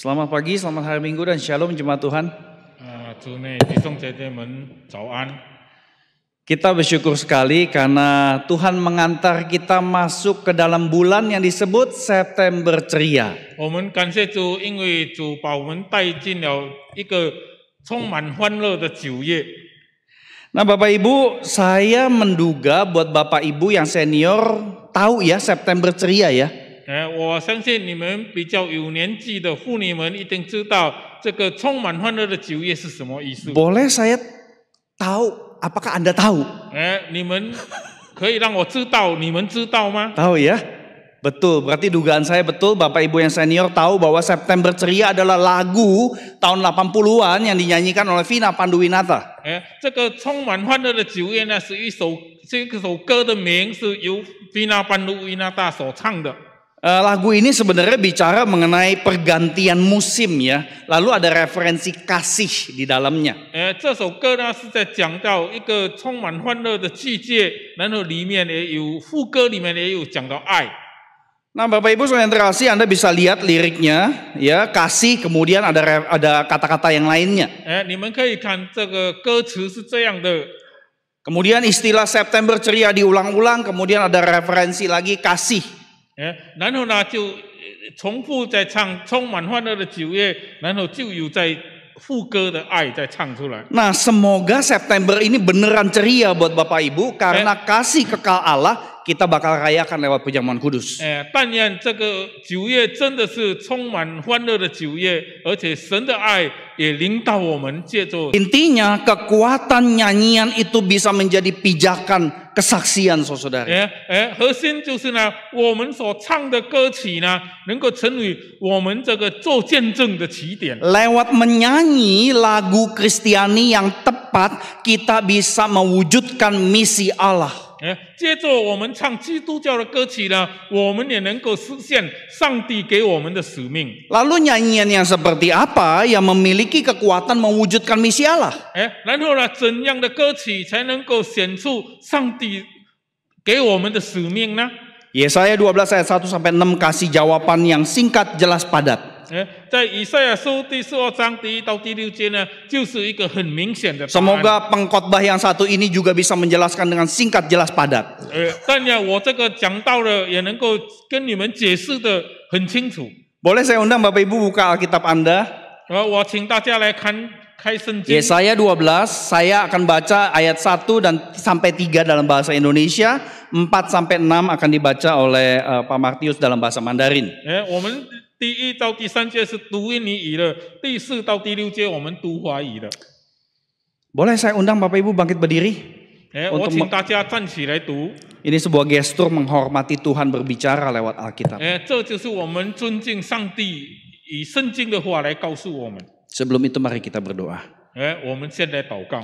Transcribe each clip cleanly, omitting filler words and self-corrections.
Selamat pagi, selamat hari Minggu dan Shalom jemaat Tuhan. 主内弟兄姐妹们早安。 Kita bersyukur sekali karena Tuhan mengantar kita masuk ke dalam bulan yang disebut September Ceria. 我们感谢主，因为主把我们带进了一个充满欢乐的9月。 Nah Bapak Ibu, saya menduga buat Bapak Ibu yang senior tahu ya September Ceria ya. 我相信你们比较有年纪的妇女们一定知道这个充满欢乐的9月是什么意思。 Boleh saya tahu, apakah Anda tahu? 你们可以让我知道，你们知道吗？ Tahu ya? Betul, berarti dugaan saya betul. Bapak Ibu yang senior tahu bahwa September Ceria adalah lagu tahun 80-an yang dinyanyikan oleh Vina Panduwinata. 这个充满欢乐的9月呢，是一首歌的名是由 Vina Panduwinata 所唱的。 Lagu ini sebenarnya bicara mengenai pergantian musim ya. Lalu ada referensi kasih di dalamnya. 这首歌呢是在讲到一个充满欢乐的季节，然后里面也有副歌，里面也有讲到爱。 Nah Bapak Ibu yang terkasih, Anda bisa lihat liriknya ya, kasih kemudian ada kata-kata yang lainnya. 你们可以看这个歌词是这样的。 Kemudian istilah September Ceria diulang-ulang, kemudian ada referensi lagi kasih. 然后呢就重复在唱充满欢乐的9月，然后就有在副歌的爱在唱出来。 Nah semoga September ini beneran ceria buat Bapak Ibu karena kasih kekal Allah kita bakal rayakan lewat perjamuan kudus. 但愿这个9月真的是充满欢乐的9月，而且神的爱也临到我们，借着 Intinya kekuatan nyanyian itu bisa menjadi pijakan kesaksian saudara. 核心就是呢，我们所唱的歌曲呢，能够成为我们这个做见证的起点。 Lewat menyanyi lagu Kristiani yang tepat, kita bisa mewujudkan misi Allah. 接着我们唱基督教的歌曲呢，我们也能够实现上帝给我们的使命。 Lalu nyanyian yang seperti apa yang memiliki kekuatan mewujudkan misi Allah? 然后呢，怎样的歌曲才能够显出上帝给我们的使命呢？ Yesaya 12 ayat 1 sampai 6 kasih jawaban yang singkat, jelas, padat. 在以赛亚书第12章第1到第6节呢，就是一个很明显的答案。 Semoga pengkhotbah yang satu ini juga bisa menjelaskan dengan singkat, jelas, padat. 但呢，我这个讲到了，也能够跟你们解释的很清楚。 Boleh saya undang Bapak Ibu buka Alkitab Anda? 我请大家来开圣经。 Yesaya 12, saya akan baca ayat 1 dan sampai 3 dalam bahasa Indonesia, 4 sampai 6 akan dibaca oleh Pak Martius dalam bahasa Mandarin. 我们第1到第3节是读印尼语的，第4到第6节我们读华语的。 Boleh saya undang Bapak Ibu bangkit berdiri? 我请大家站起来读。 Ini sebuah gestur menghormati Tuhan berbicara lewat Alkitab. 这就是我们尊敬上帝以圣经的话来告诉我们。 Sebelum itu mari kita berdoa. 我们先来祷告。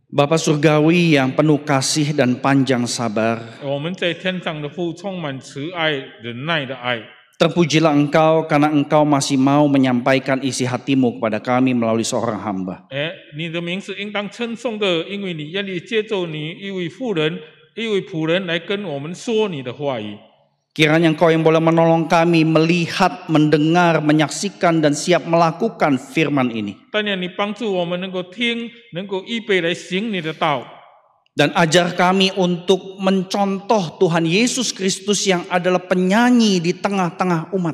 Bapa Surgawi yang penuh kasih dan panjang sabar, 我们在天上的父，充满慈爱、忍耐的爱。 terpujilah Engkau karena Engkau masih mau menyampaikan isi hatimu kepada kami melalui seorang hamba. 你的名是应当称颂的，因为你愿意接受你一位妇人、一位仆人来跟我们说你的话语。 Kiranya Engkau yang boleh menolong kami melihat, mendengar, menyaksikan dan siap melakukan firman ini. 但愿你帮助我们能够听，能够预备来行你的道。 Dan ajar kami untuk mencontoh Tuhan Yesus Kristus yang adalah penyanyi di tengah-tengah umat.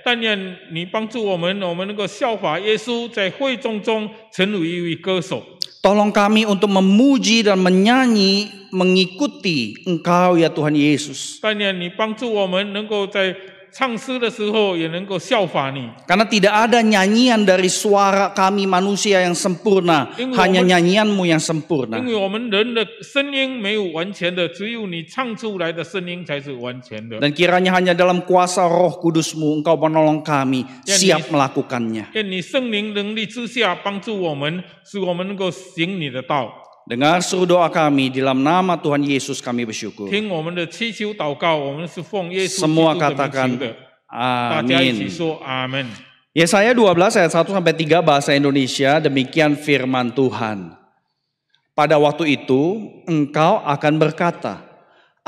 但愿你帮助我们，我们能够效法耶稣，在会众中成为一位歌手。 Tolong kami untuk memuji dan menyanyi mengikuti Engkau ya Tuhan Yesus. 但愿你帮助我们能够在唱诗的时候也能够效法你。 Karena tidak ada nyanyian dari suara kami manusia yang sempurna, hanya nyanyianmu yang sempurna. 因为我们人的声音没有完全的，只有你唱出来的声音才是完全的。 Dan kiranya hanya dalam kuasa Roh Kudus-Mu Engkau menolong kami siap melakukannya. 愿你圣灵能力之下帮助我们，使我们能够行你的道。 Dengar seru doa kami, di dalam nama Tuhan Yesus kami bersyukur. 听我们的祈求祷告，我们是奉耶稣基 Semua 督的名 katakan 求的。大家一起 amin. 说阿门。 Yesaya 12 ayat 1 sampai 3 bahasa Indonesia, demikian firman Tuhan. Pada waktu itu engkau akan berkata,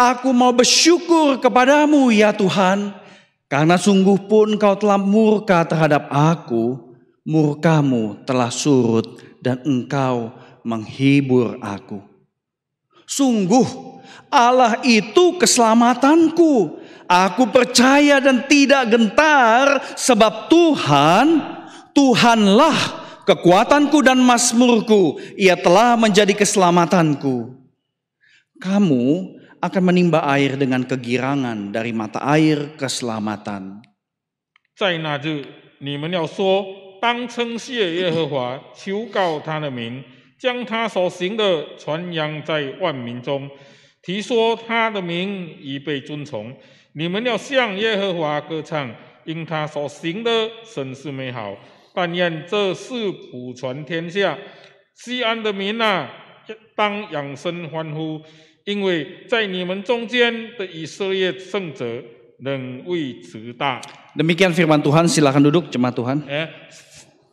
Aku mau bersyukur kepadamu ya Tuhan, karena sungguh pun kau telah murka terhadap aku, murkamu telah surut dan engkau menghibur aku. Sungguh Allah itu keselamatanku. Aku percaya dan tidak gentar sebab Tuhanlah kekuatanku dan mazmurku. Ia telah menjadi keselamatanku. Kamu akan menimba air dengan kegirangan dari mata air keselamatan. 在那日，你们要说：当称谢耶和华，求告他的名，将他所行的传扬在万民中，提说他的名已被尊崇。你们要向耶和华歌唱，因他所行的甚是美好。但愿这事普传天下。西安的民啊，当扬声欢呼，因为在你们中间的以色列圣者仍为直大。 Demikian firman Tuhan, silakan duduk jemaat Tuhan.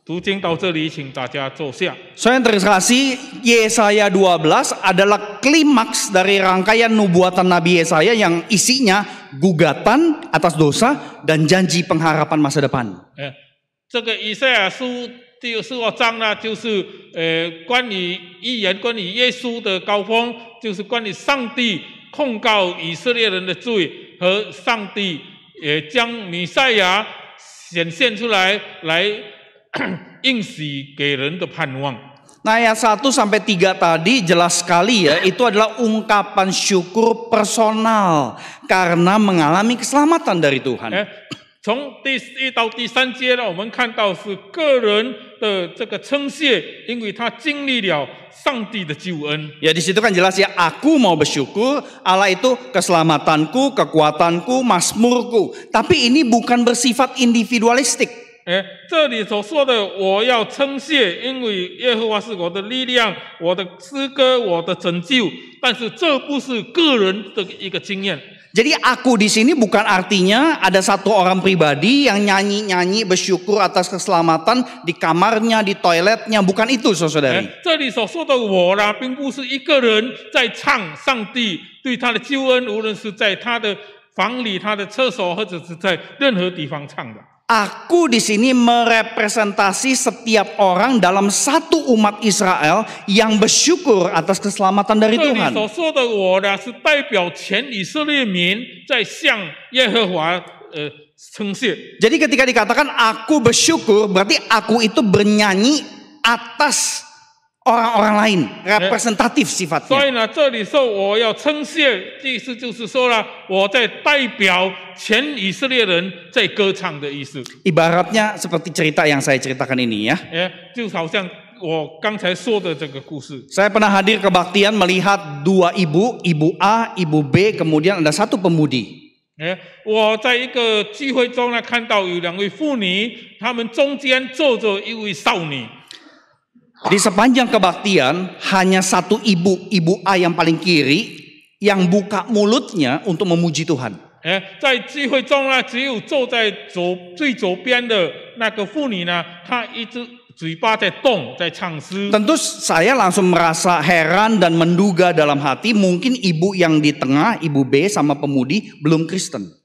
读经到这里，请大家坐下。 Saudara yang terkasih, Yesaya 12 adalah klimaks dari rangkaian nubuatan Nabi Yesaya yang isinya gugatan atas dosa dan janji pengharapan masa depan. 这个以赛亚书第12章呢，就是关于预言，关于耶稣的高峰，就是关于上帝控告以色列人的罪和上帝也将弥赛亚显现出来，来应许给人的盼望。 Nah, ayat 1 sampai 3 tadi jelas sekali ya, itu adalah ungkapan syukur personal karena mengalami keselamatan dari Tuhan. 从第1到第3节呢，我们看到是个人的这个称谢，因为他经历了上帝的救恩。 Ya di situ kan jelas ya, aku mau bersyukur, Allah itu keselamatanku, kekuatanku, mazmurku. Tapi ini bukan bersifat individualistik. 这里所说的我要称谢，因为耶和华是我的力量，我的诗歌，我的拯救。但是这不是个人的一个经验。 Jadi aku di sini bukan artinya ada satu orang pribadi yang nyanyi-nyanyi bersyukur atas keselamatan di kamarnya, di toiletnya, bukan itu saudari. 这里所说的我呢，并不是一个人在唱上帝对他的救恩，无论是在他的房里、他的厕所，或者是在任何地方唱的。 Aku di sini merepresentasi setiap orang dalam satu umat Israel yang bersyukur atas keselamatan dari 这里 Tuhan. 所说的我呢，是代表全以色列民在向耶和华称谢。 Jadi ketika dikatakan aku bersyukur, berarti aku itu bernyanyi atas orang-orang lain, representatif 所 sifatnya. 以呢，这里说我要称谢，意思就是说呢，我在代表全以色列人在歌唱的意思。 Ibaratnya seperti cerita yang saya ceritakan ini ya. 就好像我刚才说的这个故事。 Saya pernah hadir kebaktian melihat dua ibu, ibu A, ibu B, kemudian ada satu pemudi. 我在一个聚会中呢，看到有2位妇女，她们中间坐着一位少女。 Di sepanjang kebaktian hanya satu ibu, ibu A yang paling kiri, yang buka mulutnya untuk memuji Tuhan. 在聚会中呢，只有坐在最左边的那个妇女呢，她一直嘴巴在动，在唱诗。 Tentu saya langsung merasa heran dan menduga dalam hati mungkin ibu yang di tengah, ibu B sama pemudi belum Kristen.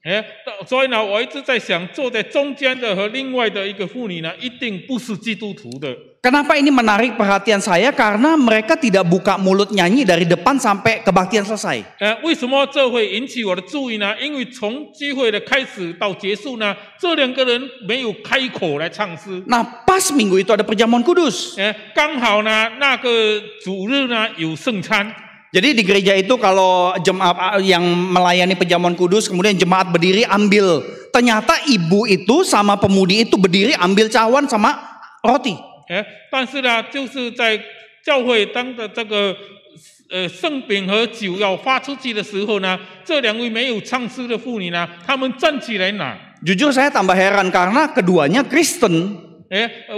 所以呢，我一直在想，坐在中间的和另外的一个妇女呢，一定不是基督徒的。 Kenapa ini menarik perhatian saya? Karena mereka tidak buka mulut nyanyi dari depan sampai kebaktian selesai. 为什么这会引起我的注意呢？因为从聚会的开始到结束呢，这2个人没有开口来唱诗。 Nah, pas minggu itu ada perjamuan kudus. 刚好呢，那个主日呢有圣餐。 Jadi di gereja itu kalau jemaat yang melayani perjamuan kudus, kemudian jemaat berdiri ambil. Ternyata ibu itu sama pemudi itu berdiri ambil cawan sama roti. 但是呢，就是在教会当的这个圣饼和酒要发出去的时候呢，这2位没有唱诗的妇女呢，她们站起来拿。 Jujur saya tambah heran karena keduanya Kristen.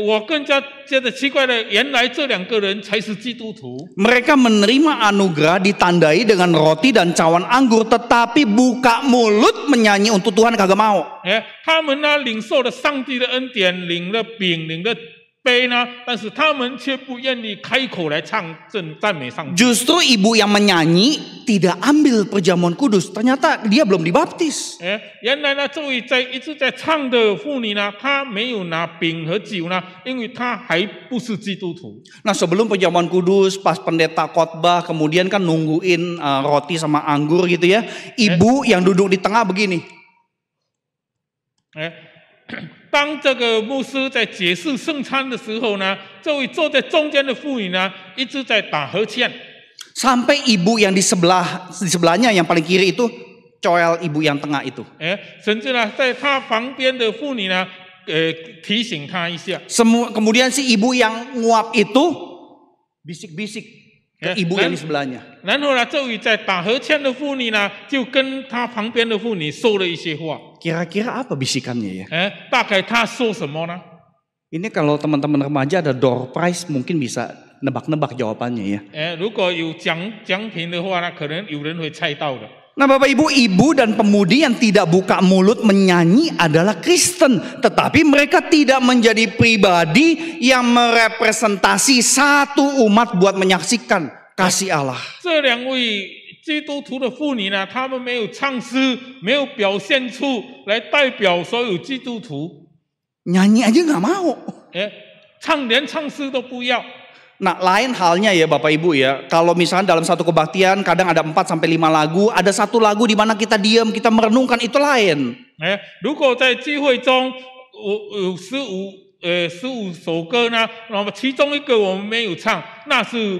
我更加觉得奇怪的，原来这2个人才是基督徒。 Mereka menerima anugerah ditandai dengan roti dan cawan anggur, tetapi buka mulut menyanyi untuk Tuhan kagak mau. 他们呢领受了上帝的恩典，领了饼，领了悲呢，但是他们却不愿意开口来唱赞美上帝。 Justru ibu yang menyanyi tidak ambil perjamuan kudus. Ternyata dia belum dibaptis. 原来呢，这位一直在唱的妇女呢，她没有拿饼和酒呢，因为她还不是基督徒。 Nah sebelum perjamuan kudus, pas pendeta khotbah, kemudian kan nungguin roti sama anggur gitu ya. Ibu yang duduk di tengah begini. 当这个牧师在解释圣餐的时候呢，这位坐在中间的妇女呢，一直在打呵欠。 Sampai ibu yang di sebelahnya yang paling kiri itu coel ibu yang tengah itu. 甚至呢，在她旁边的妇女呢，提醒她一下。 Kemudian si ibu yang nguap itu bisik-bisik ke ibu yang di sebelahnya. 然后呢，这位在打呵欠的妇女呢，就跟她旁边的妇女说了一些话。 Kira-kira apa bisikannya ya? 大概她说什么呢？ Ini kalau teman-teman remaja ada door prize mungkin bisa nebak-nebak jawabannya ya. 如果有奖品的话呢，可能有人会猜到的。 Nah Bapak Ibu, ibu dan pemudi yang tidak buka mulut menyanyi adalah Kristen. Tetapi mereka tidak menjadi pribadi yang merepresentasi satu umat buat menyaksikan kasih Allah. 这两位基督徒的妇女呢，她们没有唱诗，没有表现出来代表所有基督徒。 Nyanyi aja nggak mau. 连唱诗都不要。 Nah lain halnya ya Bapak Ibu ya. Kalau misalnya dalam satu kebaktian kadang ada 4 sampai 5 lagu. Ada satu lagu di mana kita diam, kita merenungkan, itu lain. 如果在聚会中有15首歌呢，那么其中一个我们没有唱，那是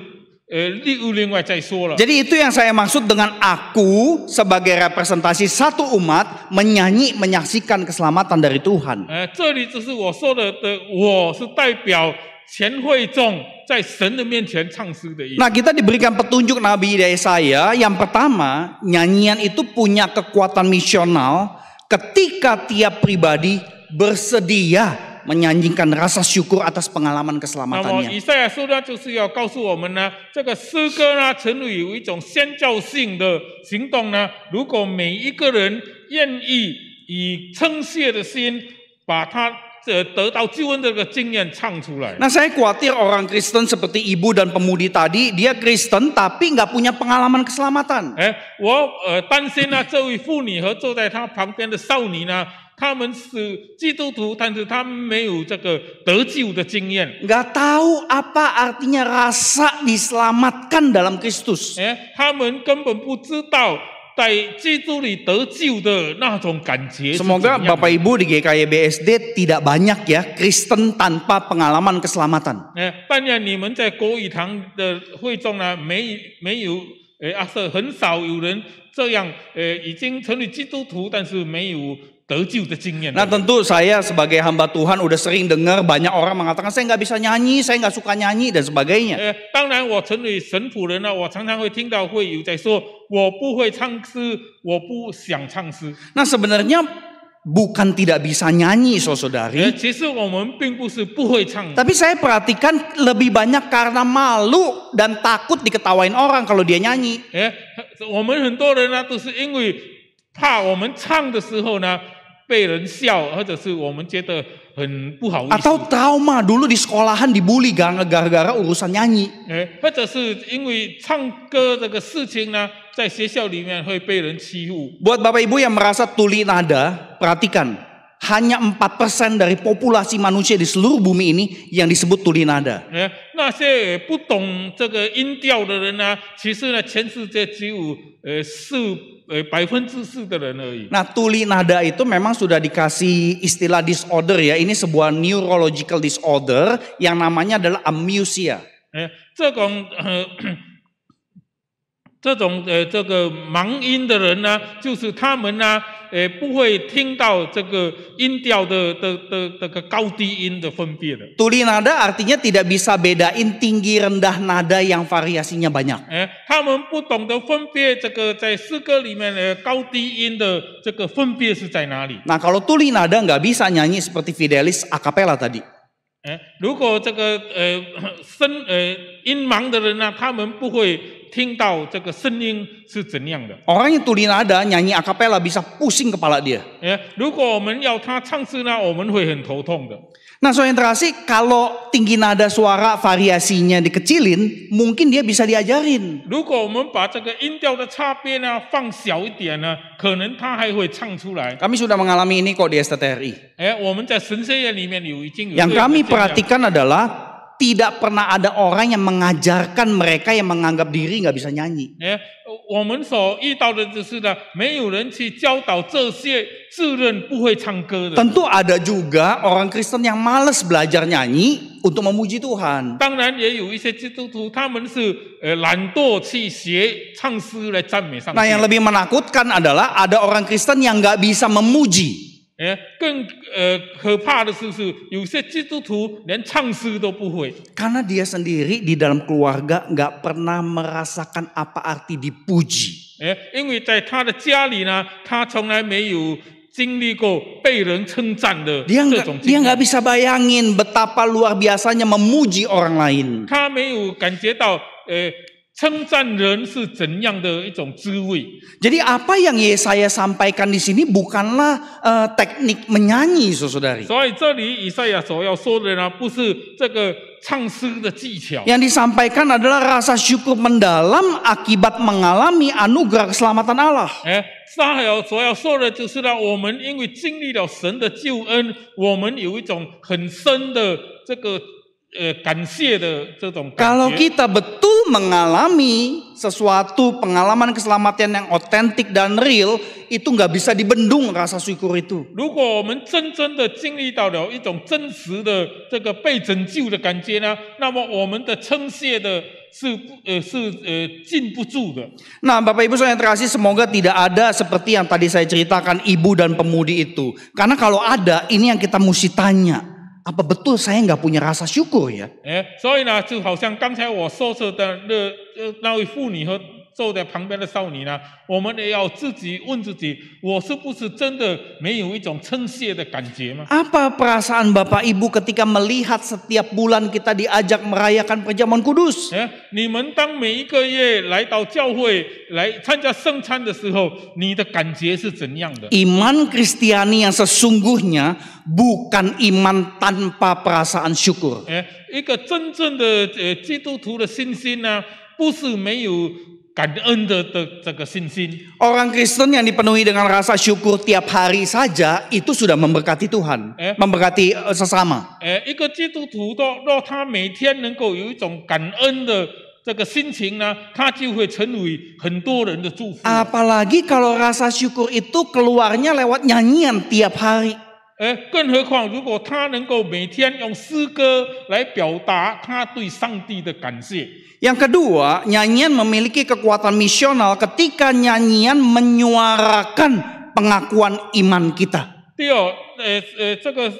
另外再说了。 Jadi itu yang saya maksud dengan aku sebagai representasi satu umat menyanyi menyaksikan keselamatan dari Tuhan. 这里只是我说的我是代表全会众在神的面前唱诗的意思。 Nah kita diberikan petunjuk Nabi Yesaya. Yang pertama, nyanyian itu punya kekuatan misional ketika tiap pribadi bersedia menyanyikan rasa syukur atas pengalaman 那么 keselamatannya. 以赛亚书呢，就是要告诉我们呢，这个诗歌呢，成为有一种宣教性的行动呢。如果每一个人愿意以称谢的心，把他得到救恩的这个经验唱出来。 Nah saya khawatir orang Kristen seperti ibu dan pemudi tadi, dia Kristen tapi nggak punya pengalaman keselamatan. 我担心呢，这位妇女和坐在她旁边的少女呢，他们是基督徒，但是他们没有这个得救的经验。 Nggak tahu apa artinya rasa diselamatkan dalam Kristus. 他们根本不知道在基督里得救的那种感觉是怎样的。 Semoga Bapak Ibu di GKY BSD tidak banyak ya Kristen tanpa pengalaman keselamatan. 但愿你们在国语堂的会中呢，没有是很少有人这样已经成为基督徒，但是没有得救的经验。 Nah tentu saya sebagai hamba Tuhan udah sering dengar banyak orang mengatakan saya nggak bisa nyanyi, saya nggak suka nyanyi dan sebagainya. 当然我成为神仆人呢，我常常会听到会有在说我不会唱诗，我不想唱诗。 Nah sebenarnya bukan tidak bisa nyanyi saudari. 其实我们并不是不会唱， Tapi saya perhatikan lebih banyak karena malu dan takut diketawain orang kalau dia nyanyi. 我们很多人呢都是因为怕我们唱的时候呢被人笑，或者是我们觉得很不好意思， Atau trauma dulu di sekolahan dibully gara-gara urusan nyanyi. 或者是因为唱歌这个事情呢，在学校里面会被人欺负。 Buat Bapak Ibu yang merasa tuli nada, perhatikan. Hanya 4% dari populasi manusia di seluruh bumi ini yang disebut tuli nada. 那些不懂这个音调的人呢，其实呢，全世界只有4% 的人而已。 Nah tuli nada itu memang sudah dikasih istilah disorder ya. Ini sebuah neurological disorder yang namanya adalah amusia. 这个盲音的人呢，就是他们呢，不会听到这个音调的这个高低音的分别的。 Tuli nada artinya tidak bisa bedain tinggi rendah nada yang variasinya banyak. 他们不懂得分别这个在诗歌里面高低音的这个分别是在哪里。 Nah kalau tuli nada nggak bisa nyanyi seperti Fidelis a cappella tadi. 如果这个音盲的人呢，他们不会听到这个声音是怎样的。 Orang yang tuli nada nyanyi a cappella bisa pusing kepala dia. 如果我们要他唱诗呢，我们会很头痛的。Nah, saudara yang terkasih, kalau tinggi nada suara variasinya dikecilin, mungkin dia bisa diajarin. 如果我们把这个音调的差别呢放小一点呢，可能他还会唱出来。 Kami sudah mengalami ini kok di STTRI. 我们在神学院里面已经有 Yang 这样的 kami 经验。 perhatikan adalah tidak pernah ada orang yang mengajarkan mereka yang menganggap diri nggak bisa nyanyi. 我们所遇到的就是呢，没有人去教导这些自认不会唱歌的。 Tentu ada juga orang Kristen yang males belajar nyanyi untuk memuji Tuhan. 当然也有一些基督徒，他们是懒惰去学唱诗来赞美上帝。 Nah, yang lebih menakutkan adalah ada orang Kristen yang nggak bisa memuji. 更可怕的是有些基督徒连唱诗都不会。 Karena dia sendiri di dalam keluarga nggak pernah merasakan apa arti dipuji. 因为在他的家里呢，他从来没有经历过被人称赞的 Dia 这 nggak 种经 dia nggak 验。 bisa bayangin betapa luar biasanya memuji orang lain. 他没有感觉到称赞人是怎样的一种滋味。 Jadi apa yang Yesaya sampaikan di sini bukanlah teknik menyanyi, saudari. 所以这里以赛亚所要说的呢，不是这个唱诗的技巧， Yang disampaikan adalah rasa syukur mendalam akibat mengalami anugerah keselamatan Allah. 撒亚所要说的就是呢，我们因为经历了神的救恩，我们有一种很深的这个感谢的这种感 Kalau 觉。 kita betul mengalami sesuatu pengalaman keselamatan yang otentik dan real, itu nggak bisa dibendung rasa syukur itu. 如果我们真正的经历到了一种真实的这个被拯救的感觉呢，那么我们的称谢的是禁不住的。 Nah, Bapak Ibu saya yang terkasih, semoga tidak ada seperti yang tadi saya ceritakan ibu dan pemudi itu. Karena kalau ada, ini yang kita mesti tanya. Apa betul saya nggak punya rasa syukur ya? 所以呢，就好像刚才我说的那位妇女和坐在旁边的少女呢，我们也要自己问自己，我是不是真的没有一种称谢的感觉吗？ Apa perasaan Bapak Ibu ketika melihat setiap bulan kita diajak merayakan perjamuan kudus? 你们当每一个月来到教会来参加圣餐的时候，你的感觉是怎样的？ Iman Kristiani yang sesungguhnya bukan iman tanpa perasaan syukur. 一个真正的基督徒的信心呢，不是没有感恩的这个信心。 Orang Kristen yang dipenuhi dengan rasa syukur tiap hari saja itu sudah memberkati Tuhan, memberkati sesama. 一个基督徒若他每天能够有一种感恩的这个心情呢，他就会成为很多人的祝福。 Apalagi kalau rasa syukur itu keluarnya lewat nyanyian tiap hari. 更何况如果他能够每天用诗歌来表达他对上帝的感谢。 Yang kedua, nyanyian memiliki kekuatan misional ketika nyanyian menyuarakan pengakuan iman kita. 第二，这个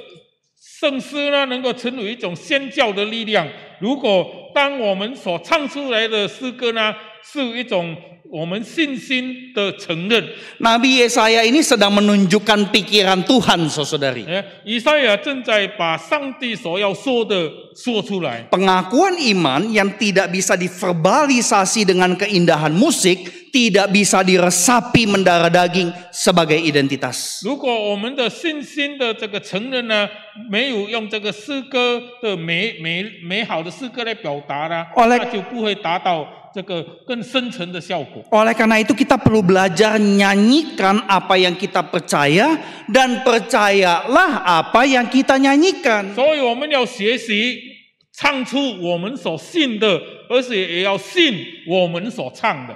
圣诗呢，能够成为一种宣教的力量。如果当我们所唱出来的诗歌呢，是一种我们信心的承认。 Nabi Yesaya ini sedang menunjukkan pikiran Tuhan, saudari. 以赛亚正在把上帝所要说的说出来。 Pengakuan iman yang tidak bisa diverbalisasi dengan keindahan musik, tidak bisa diresapi mendarah daging sebagai identitas. 如果我们的信心的这个承认呢，没有用这个诗歌的美好的诗歌来表达呢，那就不会达到这个更深层的效果。 Oleh karena itu kita perlu belajar nyanyikan apa yang kita percaya dan percayalah apa yang kita nyanyikan. 所以我们要学习唱出我们所信的，而且也要信我们所唱的。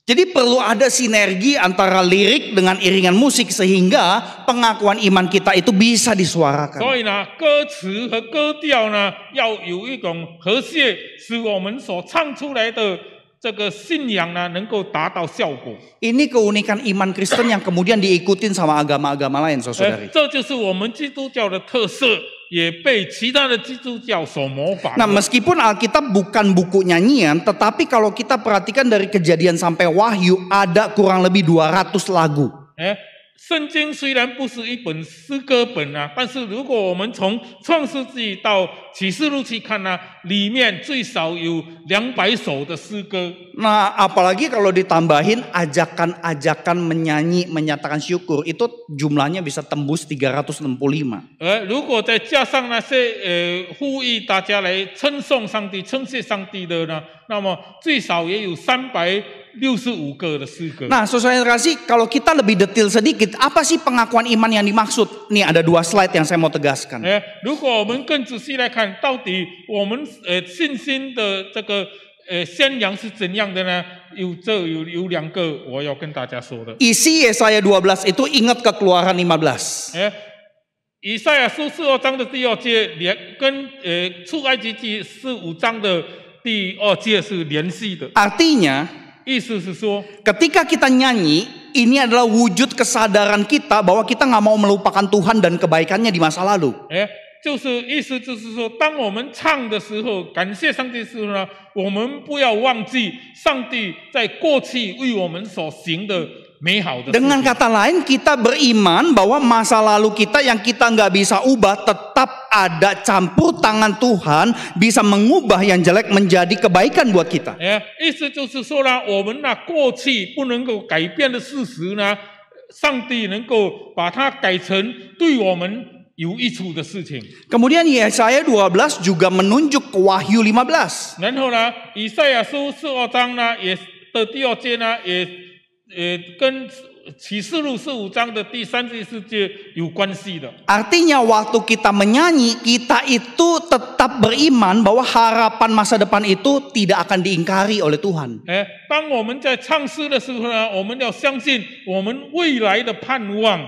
Jadi perlu ada sinergi antara lirik dengan iringan musik sehingga pengakuan iman kita itu bisa disuarakan. 所以呢，歌词和歌调呢，要有一种和谐，使我们所唱出来的这个信仰呢，能够达到效果。 Ini keunikan iman Kristen yang kemudian diikutin sama agama-agama lain, saudari. 这就是我们基督教的特色，也被其他的基督教所模仿。 Nah, meskipun Alkitab bukan buku nyanyian, tetapi kalau kita perhatikan dari Kejadian sampai Wahyu ada kurang lebih 200 lagu. 圣经虽然不是一本诗歌本啊，但是如果我们从创世纪到启示录去看呢，里面最少有200首的诗歌。 Nah, apalagi kalau ditambahin ajakan-ajakan menyanyi, menyatakan syukur, itu jumlahnya bisa tembus 365. 如果再加上那些呼吁大家来称颂上帝、称谢上帝的呢，那么最少也有365个的诗歌。 Nah, saudara yang terkasih, kalau kita lebih detail sedikit, apa sih pengakuan iman yang dimaksud? Nih ada 2 slide yang saya mau tegaskan. 如果我们更仔细来看，到底我们信心的这个宣扬是怎样的呢？有2个我要跟大家说的。 Isi Yesaya 12 itu ingat Keluaran 15. 以赛亚书42章的第2节跟出埃及记15章的第2节是联系的。 Artinya, 意思是说， ketika kita nyanyi, ini adalah wujud kesadaran kita bahwa kita nggak mau melupakan Tuhan dan kebaikannya di masa lalu. 意思就是说，当我们唱的时候，感谢上帝的时候呢，我们不要忘记上帝在过去为我们所行的美好的事情。 Dengan kata lain, kita beriman bahwa masa lalu kita yang kita nggak bisa ubah tetap ada campur tangan Tuhan bisa mengubah yang jelek menjadi kebaikan buat kita. 意思就是说呢，我们那过去不能够改变的事实呢，上帝能够把它改成对我们有益处的事情。 Kemudian Yesaya 12 juga menunjuk ke Wahyu 15. 然后呢，以赛亚书42章呢，的第2节呢，也跟启示录15章的第3、第4节有关系的。 Artinya waktu kita menyanyi, kita itu tetap beriman bahwa harapan masa depan itu tidak akan diingkari oleh Tuhan. 当我们在唱诗的时候呢，我们要相信我们未来的盼望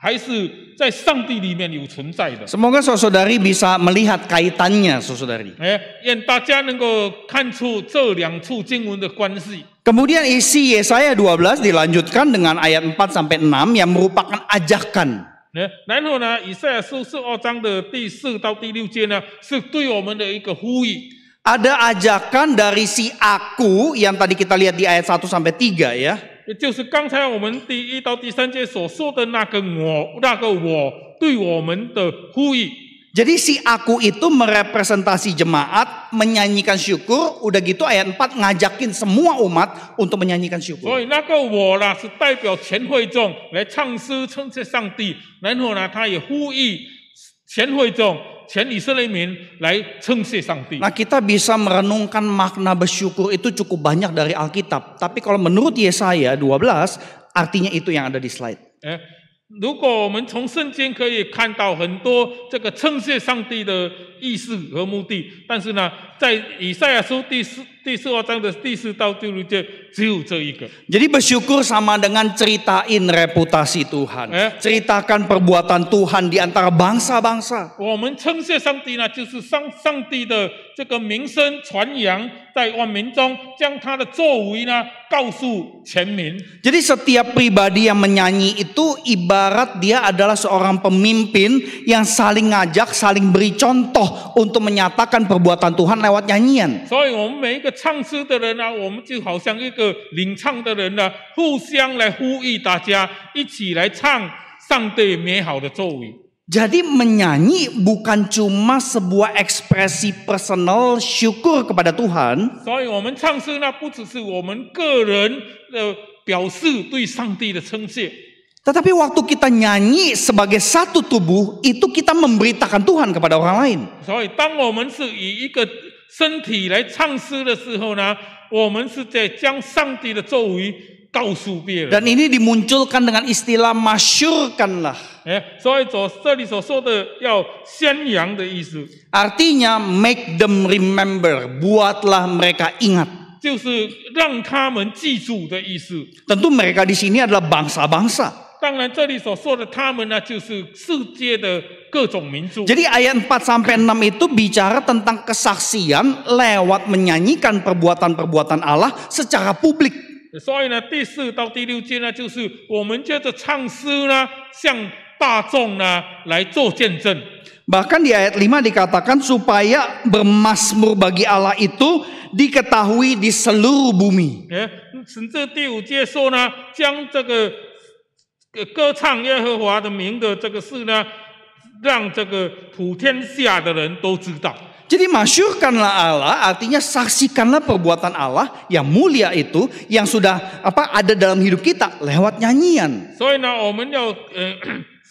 还是在上帝里面有存在的。 Semoga saudari bisa melihat kaitannya, saudari. 愿大家能够看出这2处经文的关系。 Kemudian isi Yesaya 12 dilanjutkan dengan ayat 4 sampai 6 yang merupakan ajakan. 然后呢，以赛亚书42章的第4到第6节呢，是对我们的一个呼吁。 Ada ajakan dari si aku yang tadi kita lihat di ayat 1 sampai 3 ya. 也就是刚才我们第1到第3节所说的那个我对我们的呼吁。 Jadi si aku itu merepresentasi jemaat menyanyikan syukur. Udah gitu ayat 4 ngajakin semua umat untuk menyanyikan 所 syukur. 以那个我啦，是代表全会众来唱诗称谢上帝，然后呢，他也呼吁全会众、全以色列民来称谢上帝。 Nah, kita bisa merenungkan makna bersyukur itu cukup banyak dari Alkitab. Tapi kalau menurut Yesaya 12, artinya itu yang ada di slide. 如果我们从圣经可以看到很多这个称谢上帝的意思和目的，但是呢，在以赛亚书第42章的第4到第6节只有这一个。 Jadi bersyukur sama dengan ceritain reputasi Tuhan. Ceritakan perbuatan Tuhan di antara bangsa-bangsa. 我们称谢上帝呢，就是上帝的这个名声传扬在万民中，将他的作为呢告诉全民。 Jadi setiap pribadi yang menyanyi itu ibarat dia adalah seorang pemimpin yang saling ngajak, saling beri contoh untuk menyatakan perbuatan Tuhan lewat nyanyian. 所以，我们每一个唱诗的人呢，我们就好像一个领唱的人呢，互相来呼吁大家一起来唱上帝美好的作为。 Jadi menyanyi bukan cuma sebuah ekspresi personal syukur kepada Tuhan. 所以，我们唱诗呢，不只是我们个人的表示对上帝的称谢。 Tetapi waktu kita nyanyi sebagai satu tubuh, itu kita memberitakan Tuhan kepada orang lain. 所以，当我们是以一个身体来唱诗的时候呢，我们是在将上帝的作为告诉别人。 Dan ini dimunculkan dengan istilah masyurkanlah. 所以这里所说的要宣扬的意思， Artinya make them remember, buatlah mereka ingat. 就是让他们记住的意思。 Tentu mereka di sini adalah bangsa-bangsa. 当然，这里所说的他们呢，就是世界的各种民族。 Jadi ayat 4 sampai 6 itu bicara tentang kesaksian lewat menyanyikan perbuatan-perbuatan Allah secara publik. 所以呢，第4到第6节呢，就是我们接着唱诗呢，向大众呢来做见证。 Bahkan di ayat 5 dikatakan supaya bermazmur bagi Allah itu diketahui di seluruh bumi. 甚至第5节说呢，将这个歌唱耶和华的名的这个事呢，让这个普天下的人都知道。 Jadi masyurkanlah Allah, artinya saksikanlah perbuatan Allah yang mulia itu yang sudah ada dalam hidup kita lewat nyanyian. 所以呢，我们要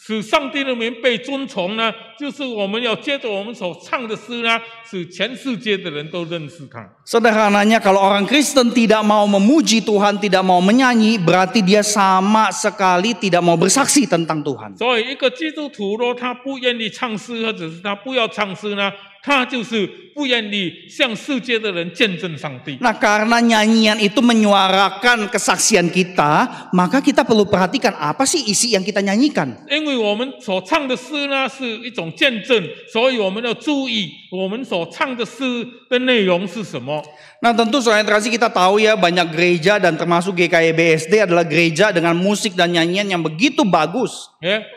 使上帝的名被尊崇呢，就是我们要接着我们所唱的诗呢，使全世界的人都认识他。 Sederhananya kalau orang Kristen tidak mau memuji Tuhan, tidak mau menyanyi, berarti dia sama sekali tidak mau bersaksi tentang Tuhan. 所以一个基督徒若他不愿意唱诗，或者是他不要唱诗呢，他就是不愿意向世界的人见证上帝。 Nah, karena nyanyian itu menyuarakan kesaksian kita, maka kita perlu perhatikan apa sih isi yang kita nyanyikan. 因为我们所唱的诗呢是一种见证，所以我们要注意我们所唱的诗的内容是什么。 Nah, tentu saudara terkasih kita tahu ya, banyak gereja dan termasuk GKI BSD adalah gereja dengan musik dan nyanyian yang begitu bagus.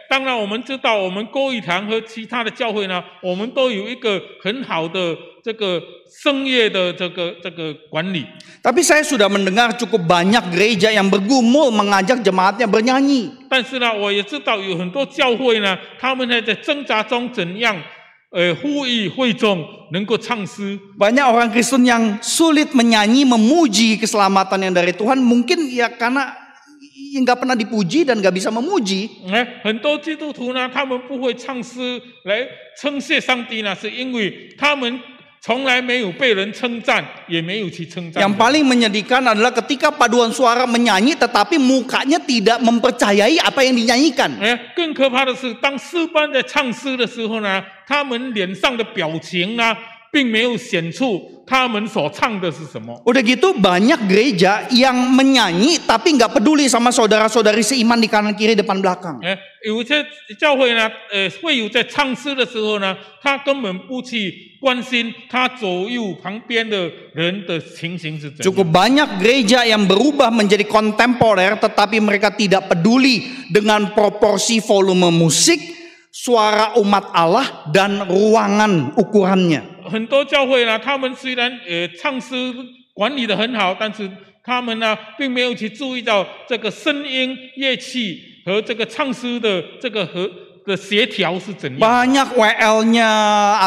当然我们知道，我们歌语堂和其他的教会呢，我们都有一个很好的这个声乐的这个管理。 Tapi saya sudah mendengar cukup banyak gereja yang bergumul mengajak jemaatnya bernyanyi. 但是呢，我也知道有很多教会呢，他们还在挣扎中怎样呼吁会众能够唱诗。 Banyak orang Kristen yang sulit menyanyi, memuji keselamatan yang dari Tuhan, mungkin ya karena nggak pernah dipuji dan nggak bisa memuji. 很多基督徒呢，他们不会唱诗来称谢上帝呢，是因为他们从来没有被人称赞，也没有去称赞。 Yang paling menyedihkan adalah ketika paduan suara menyanyi, tetapi mukanya tidak mempercayai apa yang dinyanyikan. 更可怕的是，当诗班在唱诗的时候呢，他们脸上的表情呢，并没有显出他们所唱的是什么。 Udah gitu banyak gereja yang menyanyi tapi nggak peduli sama saudara-saudari seiman di kanan kiri depan belakang. 有些教会呢，会有在唱诗的时候呢，他根本不去关心他左右旁边的人的情形是怎样。 Cukup banyak gereja yang berubah menjadi kontemporer tetapi mereka tidak peduli dengan proporsi volume musik, suara umat Allah dan ruangan ukurannya. 很多教会呢，他们虽然唱诗管理得很好，但是他们呢，并没有去注意到这个声音、乐器和这个唱诗的这个的协调是怎样。 Banyak WL-nya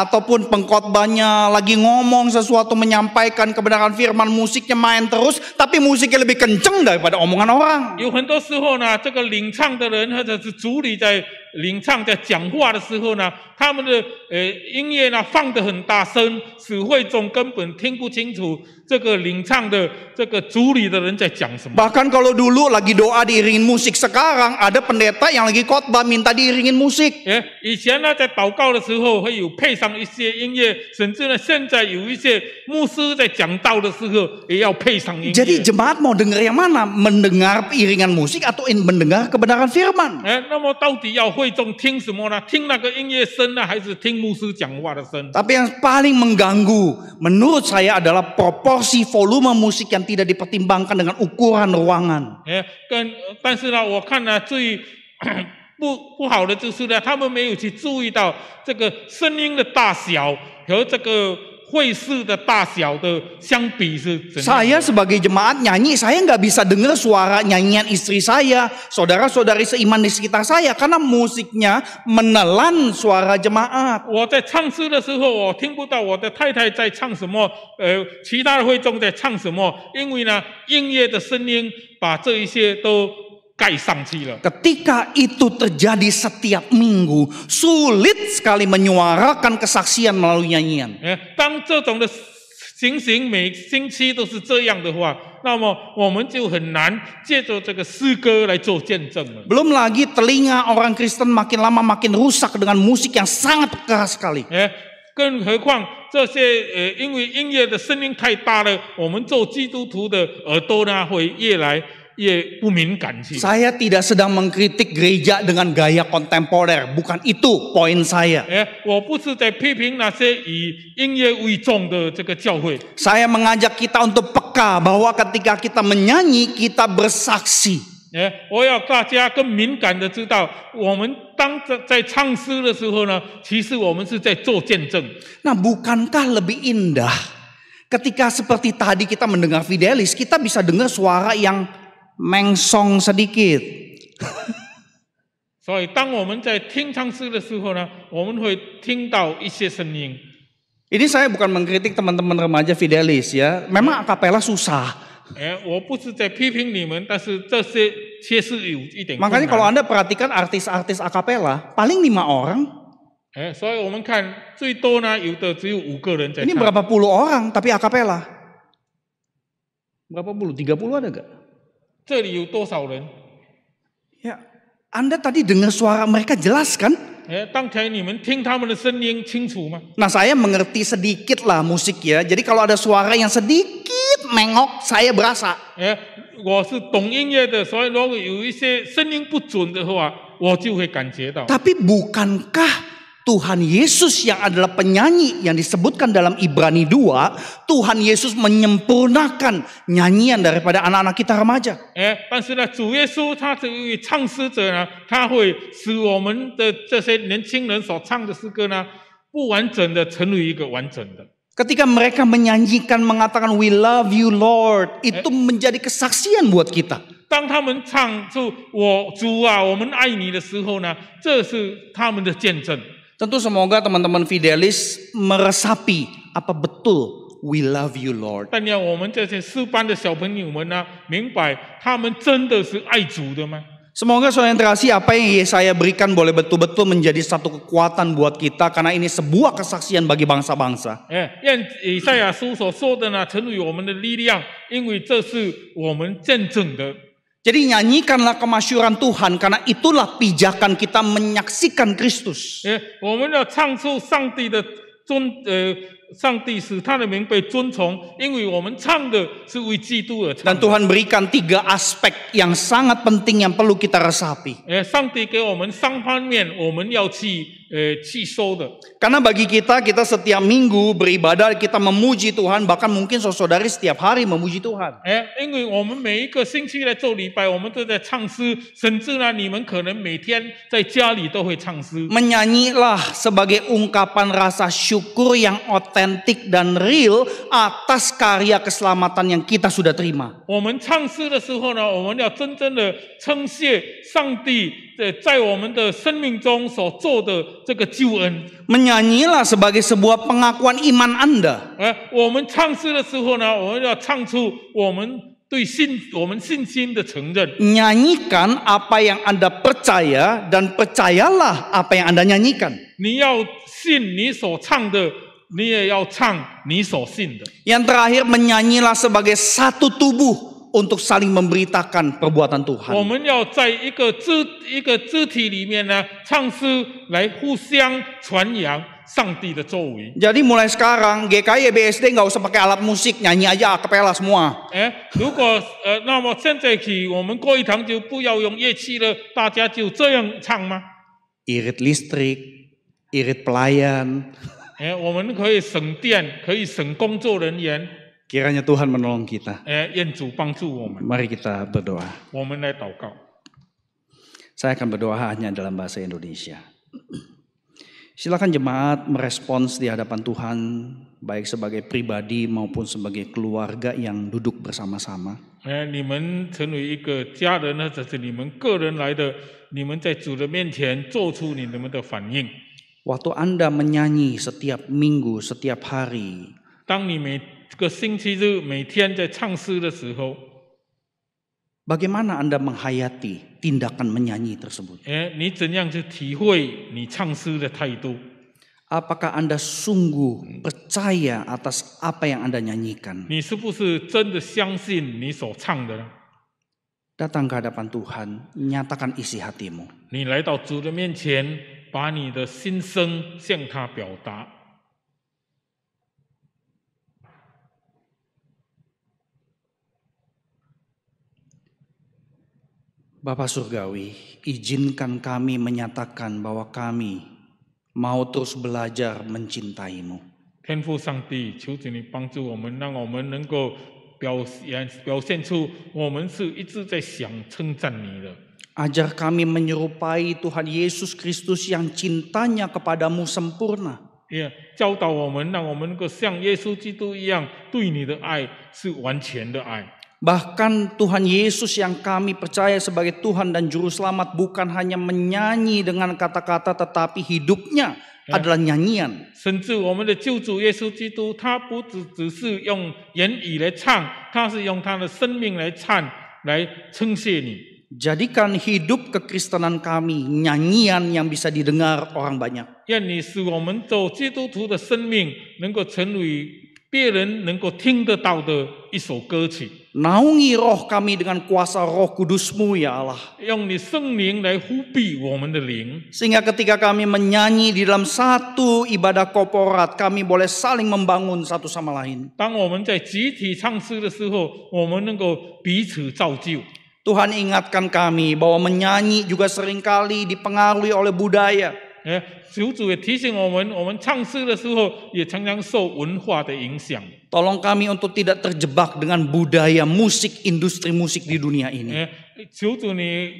ataupun pengkhotbahnya lagi ngomong sesuatu, menyampaikan kebenaran firman, musiknya main terus, tapi musiknya lebih kenceng daripada omongan orang. 有很多时候呢，这个领唱的人或者是主理在领唱在讲话的时候呢，他们的音乐呢放得很大声，使会众根本听不清楚这个领唱的这个主理的人在讲什么。 Bahkan kalau dulu lagi doa diiringin musik, sekarang ada pendeta yang lagi khotbah minta diiringin musik. 以前呢，在祷告的时候会有配上一些音乐，甚至呢，现在有一些牧师在讲道的时候也要配上音乐。 Jadi jemaat mau dengar yang mana? Mendengar iringan musik atau mendengar kebenaran firman? 那么到底要会众听什么呢？听那个音乐声呢，还是听牧师讲话的声？ Tapi yang paling mengganggu menurut saya adalah proporsi volume musik yang tidak dipertimbangkan dengan ukuran ruangan. 但是呢，我看呢最不好的就是呢，他们没有去注意到这个声音的大小和这个会室的大小的相比是怎样。 Saya sebagai jemaat nyanyi, saya nggak bisa dengar suara nyanyian istri saya, saudara-saudari seiman di sekitar saya, karena musiknya menelan suara jemaat. 我在唱诗的时候，我听不到我的太太在唱什么，其他的会众在唱什么，因为呢，音乐的声音把这一些都盖上去了。 Ketika itu terjadi setiap minggu, sulit sekali menyuarakan kesaksian melalui nyanyian. 当这种的情形每星期都是这样的话，那么我们就很难借着这个诗歌来做见证了。 Belum lagi telinga orang Kristen makin lama makin rusak dengan musik yang sangat keras sekali. 更何况这些因为音乐的声音太大了，我们做基督徒的耳朵呢会越来越不敏感起。 Saya tidak sedang mengkritik gereja dengan gaya kontemporer, bukan itu poin saya. 我不是在批评那些以音乐为重的这个教会。 Saya mengajak kita untuk peka bahwa ketika kita menyanyi, kita bersaksi. 我要大家更敏感的知道，我们当在唱诗的时候呢，其实我们是在做见证。 Nah, bukankah lebih indah ketika seperti tadi kita mendengar Fidelis, kita bisa dengar suara yang mengsong sedikit. 所以当我们在听唱诗的时候呢，我们会听到一些声音。 Ini saya bukan mengkritik teman-teman remaja Fidelis ya. Memang akapela susah. 我不是在批评你们，但是这些确实有一点困难。 Makanya kalau Anda perhatikan artis-artis akapela, paling 5 orang. 所以我们看最多呢，有的只有5个人在唱。 Ini berapa puluh orang tapi akapela? Berapa puluh? 30 ada gak? 这里有多少人？ Ya, Anda tadi dengar suara mereka jelas kan? 刚才你们听他们的声音清楚吗？ Nah, saya mengerti sedikit lah musik ya. Jadi kalau ada suara yang sedikit mengok, saya berasa. 我是懂音乐的，所以如果有一些声音不准的话，我就会感觉到。 Tapi bukankah Tuhan Yesus yang adalah penyanyi yang disebutkan dalam Ibrani 2, Tuhan Yesus menyempurnakan nyanyian daripada anak-anak kita remaja. 但是呢，主耶稣他这位唱诗者呢，他会使我们的这些年轻人所唱的诗歌呢，不完整的成为一个完整的。 Ketika mereka menyanyikan mengatakan we love you Lord, itu menjadi kesaksian buat kita. 当他们唱出我主啊，我们爱你的时候呢，这是他们的见证。 Tentu semoga teman-teman Fidelis meresapi apa betul we love you Lord. 但愿我们这些诗班的小朋友们呢，明白他们真的是爱主的吗？ Semoga saudara yang terkasih apa yang Yesaya berikan boleh betul-betul menjadi satu kekuatan buat kita karena ini sebuah kesaksian bagi bangsa-bangsa. 愿以赛亚书所说的呢，成为我们的力量，因为这是我们见证的。 Jadi nyanyikanlah kemasyuran Tuhan karena itulah pijakan kita menyaksikan Kristus. 我们要唱出上帝的上帝使他的名被尊崇，因为我们唱的是为基督而唱。 Dan Tuhan berikan 3 aspek yang sangat penting yang perlu kita resapi. 上帝给我们3方面，我们要去收的。 Karena bagi kita setiap minggu beribadah, kita memuji Tuhan, bahkan mungkin saudari setiap hari memuji Tuhan. 因为我们每一个星期来做礼拜，我们都在唱诗，甚至呢，你们可能每天在家里都会唱诗。 Menyanyilah sebagai ungkapan rasa syukur yang otentik dan real atas karya keselamatan yang kita sudah terima. 我们唱诗的时候呢，我们要真正的称谢上帝在我们的生命中所做的这个救恩。 Menyanyilah sebagai sebuah pengakuan iman Anda. 我们唱诗的时候呢，我们要唱出我们信心的承认。 Nyanyikan apa yang Anda percaya dan percayalah apa yang Anda nyanyikan. 你要信你所唱的，你也要唱你所信的。 Yang terakhir menyanyilah sebagai satu tubuh untuk saling memberitakan perbuatan 我 Tuhan. 们要在一个肢体里面呢，唱诗来互相传扬上帝的作为。 Jadi mulai sekarang GKI BSD nggak usah pakai alat musik, nyanyi aja akapela semua. 如果那么现在起我们过一堂就不要用乐器了，大家就这样唱吗？ Irit listrik, irit pelayan. 我们可以省电，可以省工作人员。 Kiranya Tuhan menolong kita. 愿主帮助我们。 Mari kita berdoa. 我们来祷告。 Saya akan berdoa hanya dalam bahasa Indonesia. Silakan jemaat merespons di hadapan Tuhan, baik sebagai pribadi maupun sebagai keluarga yang duduk bersama-sama. 你们成为一个家人呢，这是你们个人来的，你们在主的面前做出你们的反应。 Waktu Anda menyanyi setiap minggu, setiap hari, 当你每个星期日每天在唱诗的时候， bagaimana Anda menghayati tindakan menyanyi tersebut? 你怎样去体会你唱诗的态度？ Apakah Anda sungguh percaya atas apa yang Anda nyanyikan? 你是不是真的相信你所唱的呢？ Datang ke hadapan Tuhan, nyatakan isi hatimu. 你来到主的面前，把你的心声向他表达。 Bapa Surgawi, izinkan kami menyatakan bahwa kami mau terus belajar mencintaimu. 天父上帝，求主你帮助我们，让我们能够表现出我们是一直在想称赞你的。 Ajar kami menyerupai Tuhan Yesus Kristus yang cintanya kepadamu sempurna. 教导我们，让我们能够像耶稣基督一样，对你的爱是完全的爱。Bahkan Tuhan Yesus yang kami percaya sebagai Tuhan dan Juru Selamat bukan hanya menyanyi dengan kata-kata tetapi hidupnya adalah nyanyian. 甚至我们的救主耶稣基督，他不只是用言语来唱，他是用他的生命来唱，来称谢你。 Jadikan hidup kekristenan kami nyanyian yang bisa didengar orang banyak. 愿你使我们走基督徒的生命，能够成为别人能够听得到的一首歌曲。 Naungi roh kami dengan kuasa Roh Kudus-Mu ya Allah. 用你圣灵来呼庇我们的灵， Sehingga ketika kami menyanyi di dalam satu ibadah korporat, kami boleh saling membangun satu sama lain. 当我们在集体唱诗的时候，我们能够彼此造就。 Tuhan ingatkan kami bahwa menyanyi juga seringkali dipengaruhi oleh budaya. 主也提醒我们唱诗的时候也常常受文化的影响。 Tolong kami untuk tidak terjebak dengan budaya musik, industri musik di dunia ini. 求主你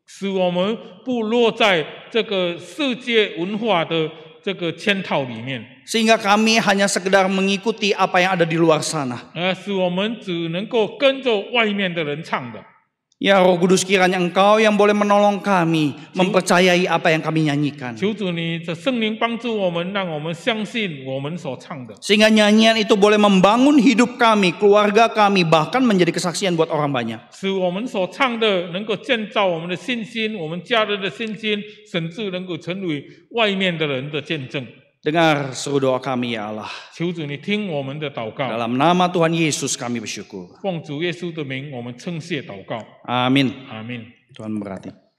使我们不落在这个世界文化的这个圈套里面， Sehingga kami hanya sekedar mengikuti apa yang ada di luar sana. 使我们只能够跟着外面的人唱的。 Ya Roh Kudus, kiranya Engkau yang boleh menolong kami mempercayai apa yang kami nyanyikan. 求主你的圣灵帮助我们，让我们相信我们所唱的， Sehingga nyanyian itu boleh membangun hidup kami, keluarga kami, bahkan menjadi kesaksian buat orang banyak. 使我们所唱的能够建造我们的信心，我们家人的信心，甚至能够成为外面的人的见证。 Dengar seru doa kami ya Allah. 求主你听我们的祷告， Dalam nama Tuhan Yesus kami bersyukur. 奉主耶稣的名，我们称谢祷告， Amin. 阿门。 Tuhan memberkati.